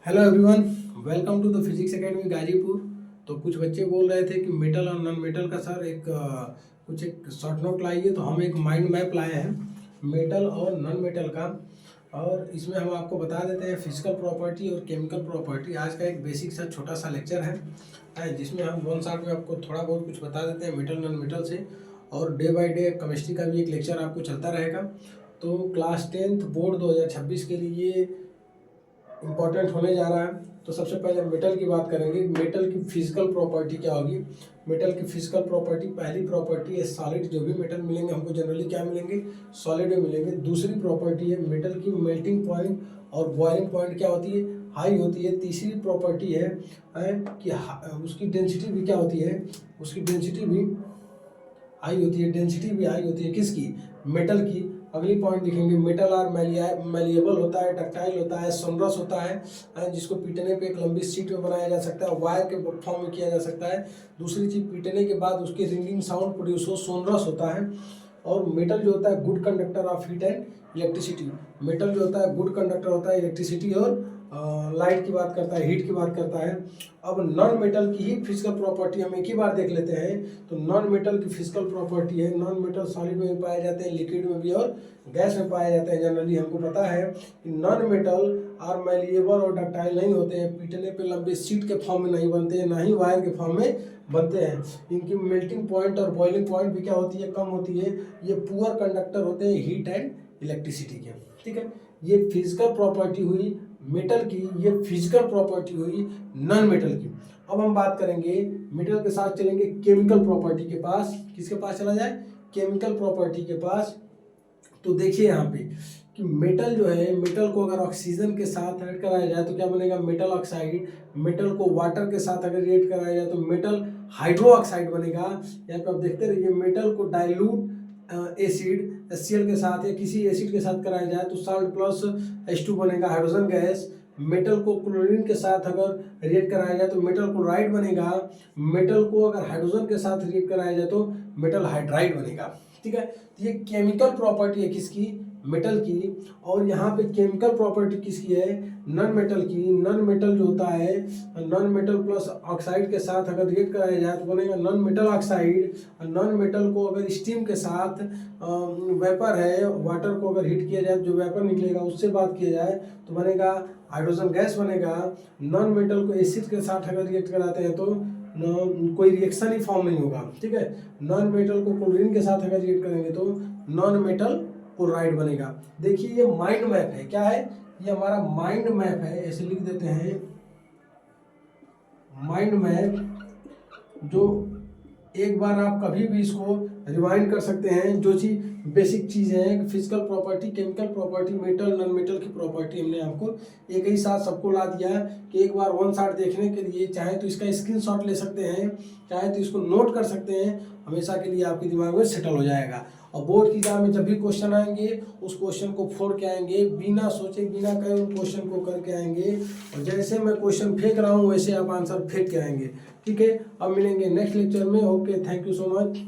Hello everyone, welcome to the physics academy Ghazipur. तो कुछ बच्चे बोल रहे थे कि मेटल और नॉन मेटल का सर एक शॉर्ट नोट लाइए, तो हम एक माइंड मैप लाए हैं मेटल और नॉन मेटल का। और इसमें हम आपको बता देते हैं फिजिकल प्रॉपर्टी और केमिकल प्रॉपर्टी। आज का एक बेसिक सा छोटा सा लेक्चर है जिसमें हम वन शॉट में आपको थोड़ा बहुत कुछ बता देते हैं मेटल नॉन मेटल से। और डे बाय डे केमिस्ट्री का भी एक लेक्चर आपको चलता रहेगा। तो क्लास 10th बोर्ड 2026 के लिए इम्पॉर्टेंट होने जा रहा है। तो सबसे पहले मेटल की बात करेंगे। मेटल की फिजिकल प्रॉपर्टी क्या होगी? मेटल की फिजिकल प्रॉपर्टी, पहली प्रॉपर्टी है सॉलिड। जो भी मेटल मिलेंगे हमको जनरली क्या मिलेंगे? सॉलिड में मिलेंगे। दूसरी प्रॉपर्टी है मेटल की मेल्टिंग पॉइंट और बॉइलिंग पॉइंट क्या होती है? हाई होती है। तीसरी प्रॉपर्टी है कि उसकी डेंसिटी भी क्या होती है? उसकी डेंसिटी भी हाई होती है। डेंसिटी भी हाई होती है किसकी? मेटल की। अगली पॉइंट देखेंगे, मेटल आर मैलिएबल होता है, डक्टाइल होता है, सोनरस होता है, जिसको पीटने पे एक लंबी शीट में बनाया जा सकता है, वायर के फॉर्म में किया जा सकता है। दूसरी चीज, पीटने के बाद उसकी रिंगिंग साउंड प्रोड्यूस हो, सोनरस होता है। और मेटल जो होता है good conductor of heat and electricity. Metal जो होता है गुड कंडक्टर होता है इलेक्ट्रिसिटी और लाइट की बात करता है, हीट की बात करता है। अब नॉन मेटल की ही फिजिकल प्रॉपर्टी हम एक ही बार देख लेते हैं। तो नॉन मेटल की फिजिकल प्रॉपर्टी है, नॉन मेटल सॉलिड में भी पाए जाते हैं, लिक्विड में भी और गैस में पाए जाते हैं। जनरली हमको पता है कि नॉन मेटल आर मैलिएबल और डक्टाइल नहीं होते हैं, पीटने पे लंबे शीट के फॉर्म में नहीं बनते हैं, ना ही वायर के फॉर्म में बनते हैं। इनकी मेल्टिंग पॉइंट और बॉइलिंग पॉइंट भी क्या होती है? कम होती है। ये पुअर कंडक्टर होते हैं हीट एंड इलेक्ट्रिसिटी के। ठीक है, ये फिजिकल प्रॉपर्टी हुई मेटल की, ये फिजिकल प्रॉपर्टी हुई नॉन मेटल की। अब हम बात करेंगे मेटल के साथ चलेंगे केमिकल प्रॉपर्टी के पास। किसके पास चला जाए? केमिकल प्रॉपर्टी के पास। तो देखिए यहाँ पे कि मेटल जो है, मेटल को अगर ऑक्सीजन के साथ ऐड कराया जाए तो क्या बनेगा? Metal oxide. मेटल को वाटर के साथ अगर ऐड कराया जाए तो मेटल हाइड्रो ऑक्साइड बनेगा। यहाँ पे आप देखते रहिए, मेटल को डाइल्यूट एसिड HCl के साथ या किसी एसिड के साथ कराया जाए तो साल्ट प्लस H2 बनेगा, हाइड्रोजन गैस। मेटल को क्लोरीन के साथ अगर रिएक्ट कराया जाए तो मेटल क्लोराइड बनेगा। मेटल को अगर हाइड्रोजन के साथ रिएक्ट कराया जाए तो मेटल हाइड्राइड बनेगा। ठीक है, तो ये केमिकल प्रॉपर्टी है किसकी? मेटल की। और यहाँ पे केमिकल प्रॉपर्टी किसकी है? नॉन मेटल की। नॉन मेटल जो होता है, नॉन मेटल प्लस ऑक्साइड के साथ अगर रिएक्ट कराया जाए तो बनेगा non metal oxide. Non metal को अगर स्टीम के साथ, वेपर है, वाटर को अगर हीट किया जाए जो वेपर निकलेगा उससे बात किया जाए तो बनेगा हाइड्रोजन गैस बनेगा। नॉन मेटल को एसिड के साथ अगर रिएक्ट कराते हैं तो कोई रिएक्शन ही फॉर्म नहीं होगा। ठीक है, नॉन मेटल को क्लोरीन के साथ अगर रिएक्ट करेंगे तो नॉन मेटल क्लोराइड बनेगा। देखिए ये माइंड मैप है। क्या है? ये हमारा माइंड मैप है। ऐसे लिख देते हैं माइंड मैप, जो एक बार आप कभी भी इसको रिवाइंड कर सकते हैं। जो चीज़ बेसिक चीज़ें हैं, physical property, chemical property, metal non metal की प्रॉपर्टी, हमने आपको एक ही साथ सबको ला दिया है कि एक बार वन शॉट देखने के लिए चाहे तो इसका स्क्रीनशॉट ले सकते हैं, चाहे तो इसको नोट कर सकते हैं, हमेशा के लिए आपके दिमाग में सेटल हो जाएगा। और बोर्ड की एग्जाम में जब भी क्वेश्चन आएंगे उस क्वेश्चन को फोड़ के आएंगे, बिना सोचे बिना कहे उन क्वेश्चन को करके आएंगे। और जैसे मैं क्वेश्चन फेंक रहा हूँ वैसे आप आंसर फेंक के आएंगे। ठीक है, अब मिलेंगे नेक्स्ट लेक्चर में। Okay, thank you so much.